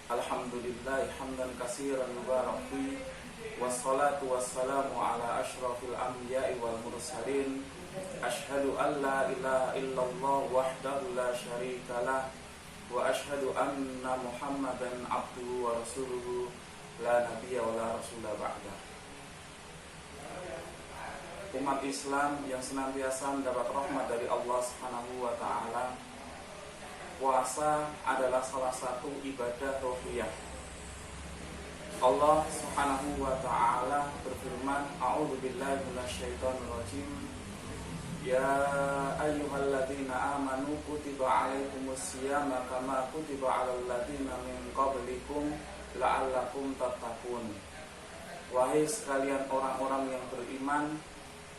Alhamdulillah hamdan katsiran mubarakan fi wassalatu wassalamu ala asyrafil anbiya'i wal mursalin. Asyhadu an la ilaha illallah wahdahu la syarikalah wa asyhadu anna Muhammadan abduhu wa rasuluhu la nabiyya wa la rasula ba'da. Umat Islam yang senantiasa mendapat rahmat dari Allah Subhanahu wa taala, puasa adalah salah satu ibadah ruhiyah. Allah Subhanahu wa taala berfirman, A'udzubillahi minasyaitonir rajim. Ya ayyuhalladzina amanu kutiba 'alaikumusiyama kama kutiba 'alal ladzina min qablikum la'allakum tattaqun. Wahai sekalian orang-orang yang beriman,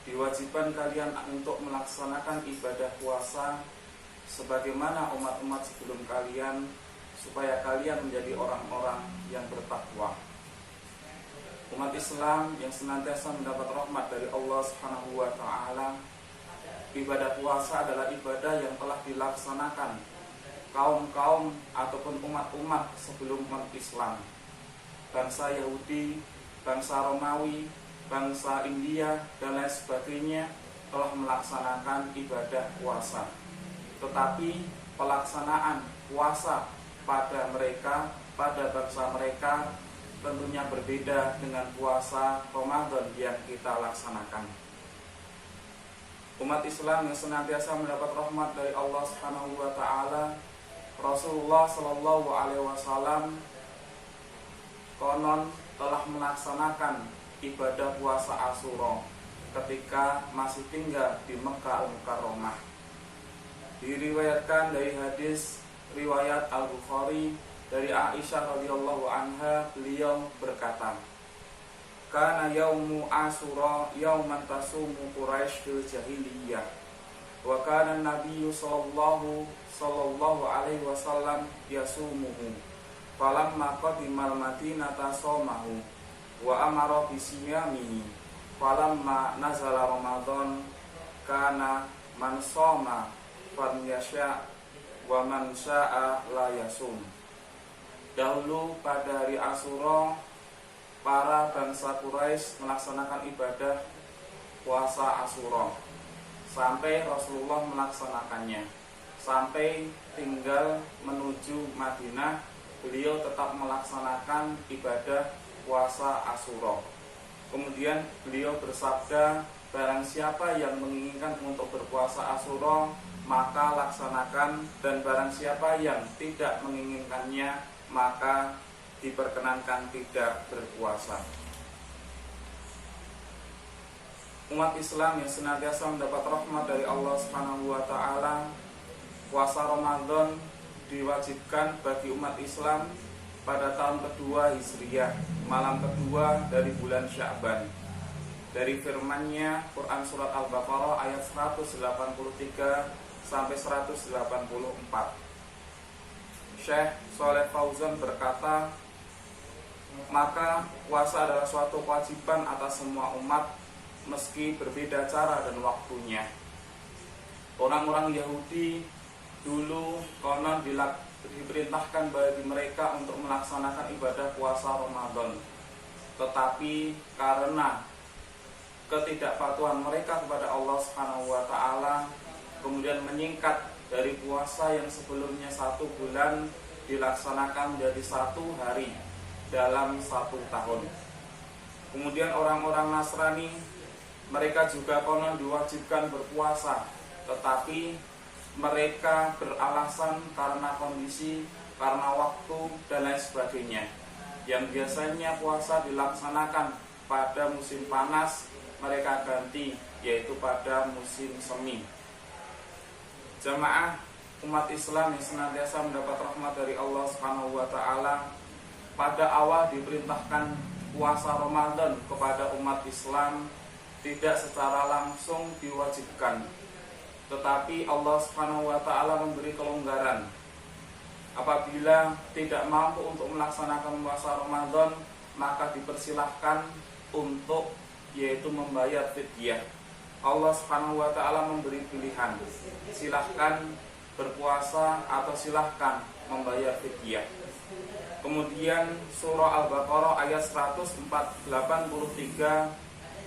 diwajibkan kalian untuk melaksanakan ibadah puasa sebagaimana umat-umat sebelum kalian, supaya kalian menjadi orang-orang yang bertakwa. Umat Islam yang senantiasa mendapat rahmat dari Allah Subhanahu wa taala, ibadah puasa adalah ibadah yang telah dilaksanakan kaum-kaum ataupun umat-umat sebelum umat Islam. Bangsa Yahudi, bangsa Romawi, bangsa India dan lain sebagainya telah melaksanakan ibadah puasa. Tetapi pelaksanaan puasa pada mereka, pada bangsa mereka tentunya berbeda dengan puasa Ramadan yang kita laksanakan. Umat Islam yang senantiasa mendapat rahmat dari Allah Subhanahu wa taala, Rasulullah sallallahu alaihi wasallam konon telah melaksanakan ibadah puasa Asyura ketika masih tinggal di Mekkah Al-Mukarramah. Diriwayatkan dari hadis riwayat Al-Bukhari dari Aisyah radhiyallahu anha, beliau berkata, Kana yaumu Asyura yauman tasumu Quraisy fil jahiliyah, wa kana Nabiyyu sallallahu alaihi wasallam yasumuhu, falamma qadimal Madinata shamahu wa amara bisiyamihi, falamma nazala Ramadan kana man shoma falyasha wa man syaa la yasum. Dahulu pada hari Asyura, para bangsa Quraisy melaksanakan ibadah puasa Asyura sampai Rasulullah melaksanakannya. Sampai tinggal menuju Madinah, beliau tetap melaksanakan ibadah puasa Asyura. Kemudian beliau bersabda, barang siapa yang menginginkan untuk berpuasa Asyura, maka laksanakan, dan barang siapa yang tidak menginginkannya, maka diperkenankan tidak berpuasa. Umat Islam yang senantiasa mendapat rahmat dari Allah Subhanahu wa taala, puasa Ramadan diwajibkan bagi umat Islam pada tahun kedua Hijriah, malam kedua dari bulan Sya'ban. Dari firman-Nya Quran surat Al-Baqarah ayat 183 sampai 184. Syekh Shalih Fauzan berkata, maka puasa adalah suatu kewajiban atas semua umat meski berbeda cara dan waktunya. Orang-orang Yahudi dulu konon diperintahkan bagi mereka untuk melaksanakan ibadah puasa Ramadan. Tetapi karena ketidakpatuhan mereka kepada Allah Subhanahu wa taala, kemudian menyingkat dari puasa yang sebelumnya 1 bulan dilaksanakan menjadi 1 hari dalam 1 tahun. Kemudian orang-orang Nasrani, mereka juga konon diwajibkan berpuasa, tetapi mereka beralasan karena kondisi, karena waktu dan lain sebagainya. Yang biasanya puasa dilaksanakan pada musim panas, mereka ganti, yaitu pada musim semi. Jamaah umat Islam yang senantiasa mendapat rahmat dari Allah Subhanahu wa taala, pada awal diperintahkan puasa Ramadan kepada umat Islam tidak secara langsung diwajibkan, tetapi Allah Subhanahu wa taala memberi kelonggaran. Apabila tidak mampu untuk melaksanakan puasa Ramadan, maka dipersilahkan untuk yaitu membayar fidyah. Allah Subhanahu wa taala memberi pilihan, silahkan berpuasa atau silahkan membayar fidyah. Kemudian surah Al-Baqarah ayat 183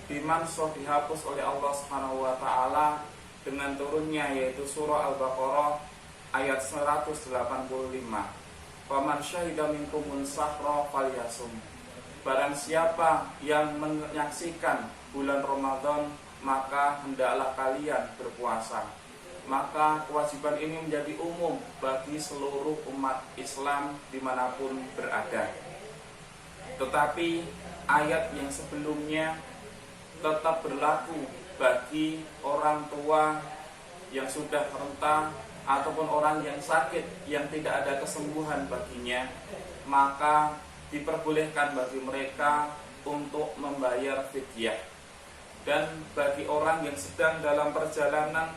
dimansuh dihapus oleh Allah Subhanahu wa taala dengan turunnya, yaitu surah Al-Baqarah ayat 185. Faman syahida minkumun sahra falyasum. Barang siapa yang menyaksikan bulan Ramadan, maka hendaklah kalian berpuasa. Maka kewajiban ini menjadi umum bagi seluruh umat Islam dimanapun berada. Tetapi ayat yang sebelumnya tetap berlaku bagi orang tua yang sudah renta ataupun orang yang sakit yang tidak ada kesembuhan baginya, maka diperbolehkan bagi mereka untuk membayar fidyah. Dan bagi orang yang sedang dalam perjalanan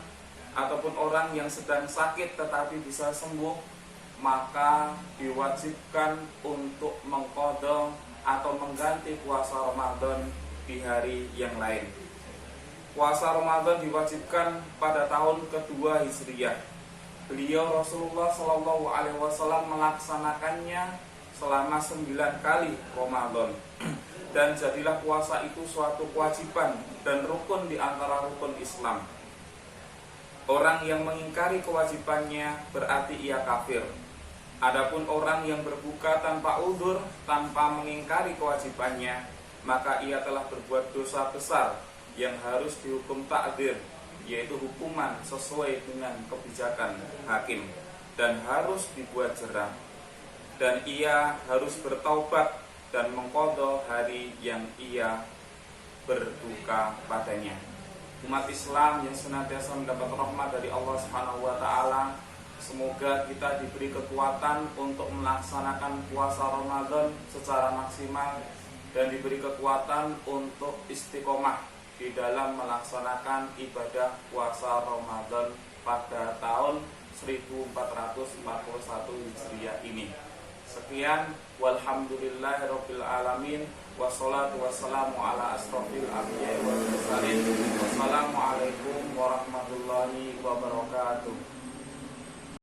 ataupun orang yang sedang sakit tetapi bisa sembuh, maka diwajibkan untuk mengqadha atau mengganti puasa Ramadan di hari yang lain. Puasa Ramadan diwajibkan pada tahun kedua Hijriah. Beliau Rasulullah SAW melaksanakannya selama 9 kali Ramadan. Dan jadilah puasa itu suatu kewajiban dan rukun di antara rukun Islam. Orang yang mengingkari kewajibannya berarti ia kafir. Adapun orang yang berbuka tanpa udzur, tanpa mengingkari kewajibannya, maka ia telah berbuat dosa besar yang harus dihukum ta'dzir, yaitu hukuman sesuai dengan kebijakan hakim, dan harus dibuat jerah. Dan ia harus bertaubat dan mengqadha hari yang ia berduka padanya. Umat Islam yang senantiasa mendapat rahmat dari Allah Subhanahu wa taala, semoga kita diberi kekuatan untuk melaksanakan puasa Ramadan secara maksimal dan diberi kekuatan untuk istiqomah di dalam melaksanakan ibadah puasa Ramadan pada tahun 1441 Hijriah ini. Sekian, walhamdulillahirabbil alamin, wassalatu wassalamu ala asrofil anbiya'i wal mursalin. Wassalamualaikum warahmatullahi wabarakatuh.